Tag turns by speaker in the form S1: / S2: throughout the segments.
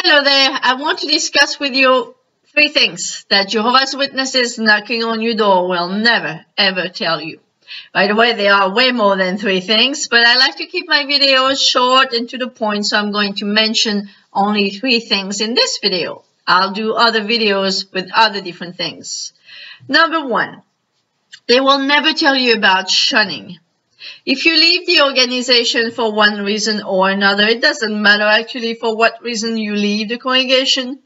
S1: Hello there. I want to discuss with you three things that Jehovah's Witnesses knocking on your door will never ever tell you. By the way, there are way more than three things, but I like to keep my videos short and to the point, so I'm going to mention only three things in this video. I'll do other videos with other different things. Number one, they will never tell you about shunning. If you leave the organization for one reason or another, it doesn't matter actually for what reason you leave the congregation.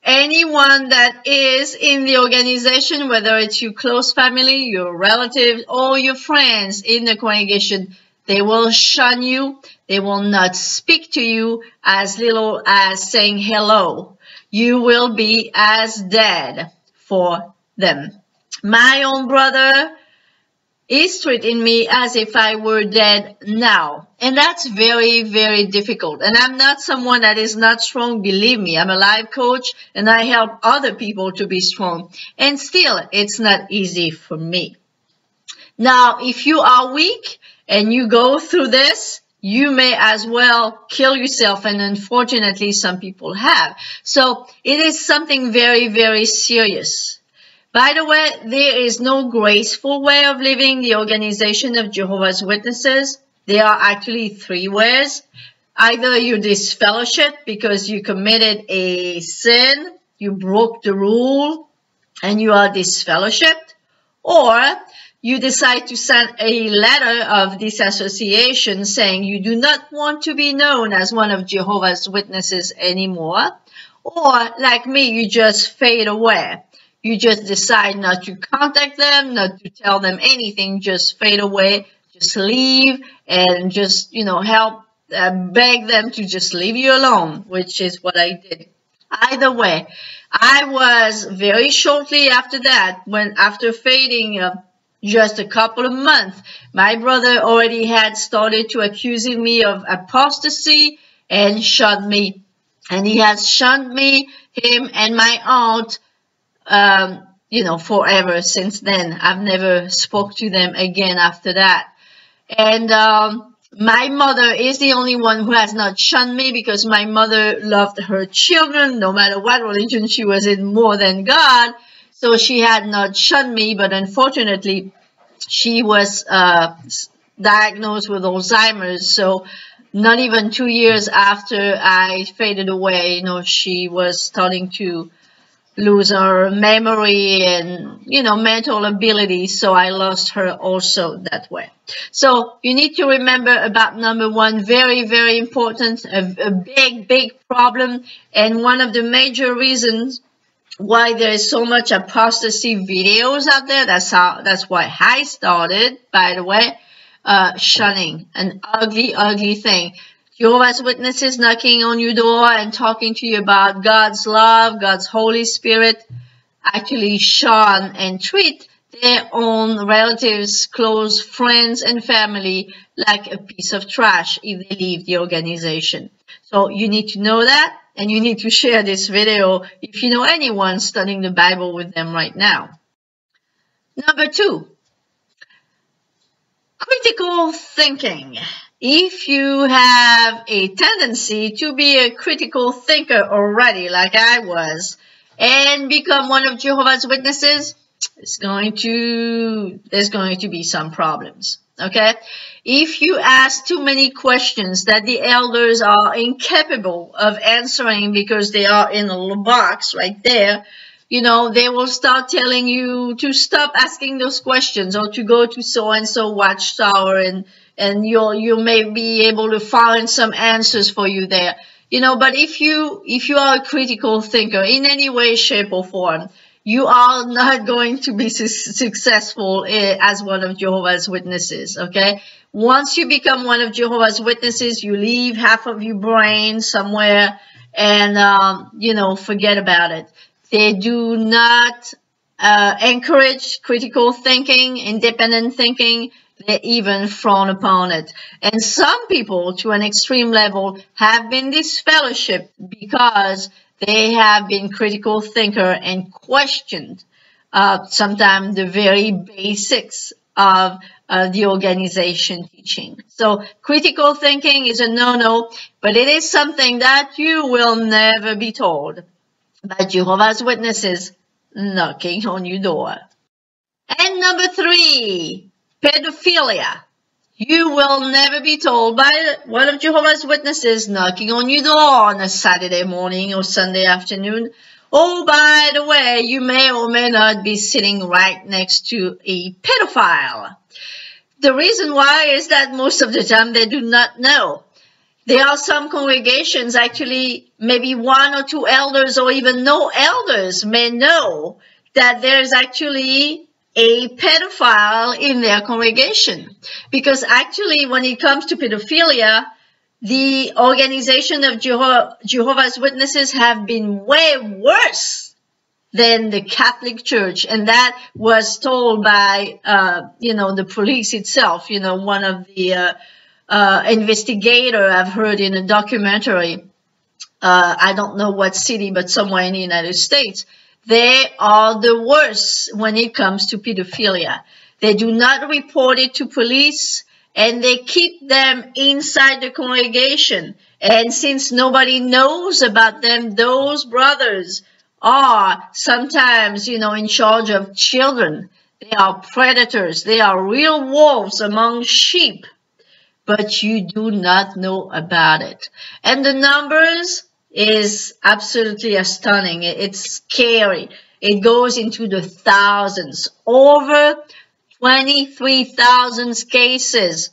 S1: Anyone that is in the organization, whether it's your close family, your relatives, or your friends in the congregation, they will shun you. They will not speak to you as little as saying hello. You will be as dead for them. My own brother is treating me as if I were dead now. And that's very, very difficult. And I'm not someone that is not strong, believe me. I'm a life coach and I help other people to be strong. And still, it's not easy for me. Now, if you are weak and you go through this, you may as well kill yourself. And unfortunately, some people have. So it is something very, very serious. By the way, there is no graceful way of leaving the organization of Jehovah's Witnesses. There are actually three ways. Either you disfellowship because you committed a sin, you broke the rule, and you are disfellowshipped, or you decide to send a letter of disassociation saying you do not want to be known as one of Jehovah's Witnesses anymore, or like me, you just fade away. You just decide not to contact them, not to tell them anything, just fade away, just leave, and just, help beg them to just leave you alone, which is what I did. Either way, I was very shortly after that, after fading just a couple of months, my brother already had started to accusing me of apostasy and shunned me. And he has shunned me, him and my aunt, forever since then. I've never spoke to them again after that. And my mother is the only one who has not shunned me because my mother loved her children, no matter what religion she was in, more than God. So she had not shunned me, but unfortunately, she was diagnosed with Alzheimer's. So not even 2 years after I faded away, she was starting to lose her memory and, mental ability. So I lost her also that way. So you need to remember about number one, very, very important, a big, big problem. And one of the major reasons why there is so much apostasy videos out there, that's why I started, by the way, shunning, an ugly, ugly thing. Jehovah's Witnesses knocking on your door and talking to you about God's love, God's Holy Spirit, actually shun and treat their own relatives, close friends, and family like a piece of trash if they leave the organization. So you need to know that, and you need to share this video if you know anyone studying the Bible with them right now. Number two, critical thinking. If you have a tendency to be a critical thinker already, like I was, and become one of Jehovah's Witnesses, there's going to be some problems, okay? If you ask too many questions that the elders are incapable of answering because they are in a little box right there, they will start telling you to stop asking those questions or to go to so-and-so watchtower and you may be able to find some answers for you there. But if you are a critical thinker in any way, shape, or form, you are not going to be successful as one of Jehovah's Witnesses, okay? Once you become one of Jehovah's Witnesses, you leave half of your brain somewhere and, forget about it. They do not encourage critical thinking, independent thinking. They even frown upon it. And some people, to an extreme level, have been disfellowshipped because they have been critical thinker and questioned sometimes the very basics of the organization teaching. So critical thinking is a no-no, but it is something that you will never be told by Jehovah's Witnesses knocking on your door. And number 3, pedophilia. You will never be told by one of Jehovah's Witnesses knocking on your door on a Saturday morning or Sunday afternoon. Oh, by the way, you may or may not be sitting right next to a pedophile. The reason why is that most of the time they do not know. There are some congregations, actually maybe 1 or 2 elders or even no elders may know that there's actually a pedophile in their congregation. Because actually when it comes to pedophilia, the organization of Jehovah's Witnesses have been way worse than the Catholic Church. And that was told by, the police itself. One of the investigator I've heard in a documentary, I don't know what city, but somewhere in the United States. They are the worst when it comes to pedophilia. They do not report it to police, and they keep them inside the congregation. And since nobody knows about them, those brothers are sometimes, in charge of children. They are predators. They are real wolves among sheep. But you do not know about it. And the numbers is absolutely stunning. It's scary. It goes into the thousands. Over 23,000 cases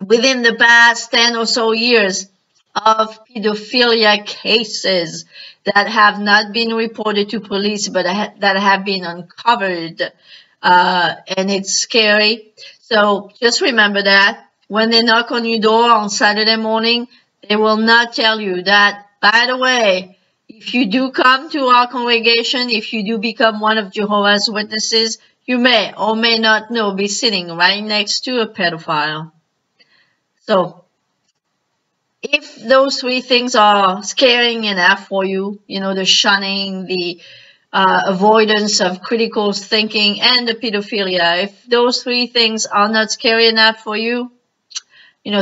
S1: within the past 10 or so years of pedophilia cases that have not been reported to police, but that have been uncovered. And it's scary. So just remember that when they knock on your door on Saturday morning, they will not tell you that, by the way, if you do come to our congregation, if you do become one of Jehovah's Witnesses, you may or may not know be sitting right next to a pedophile. So if those 3 things are scaring enough for you, the shunning, the avoidance of critical thinking, and the pedophilia, if those 3 things are not scary enough for you,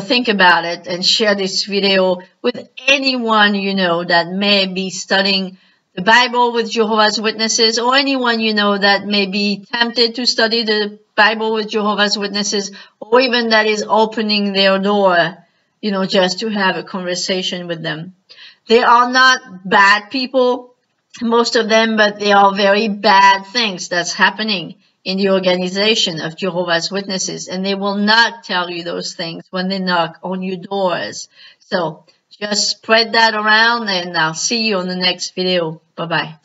S1: think about it and share this video with anyone that may be studying the Bible with Jehovah's Witnesses, or anyone that may be tempted to study the Bible with Jehovah's Witnesses, or even that is opening their door, just to have a conversation with them. They are not bad people, most of them, but they are very bad things that's happening in the organization of Jehovah's Witnesses, and they will not tell you those things when they knock on your doors. So just spread that around, and I'll see you on the next video. Bye-bye.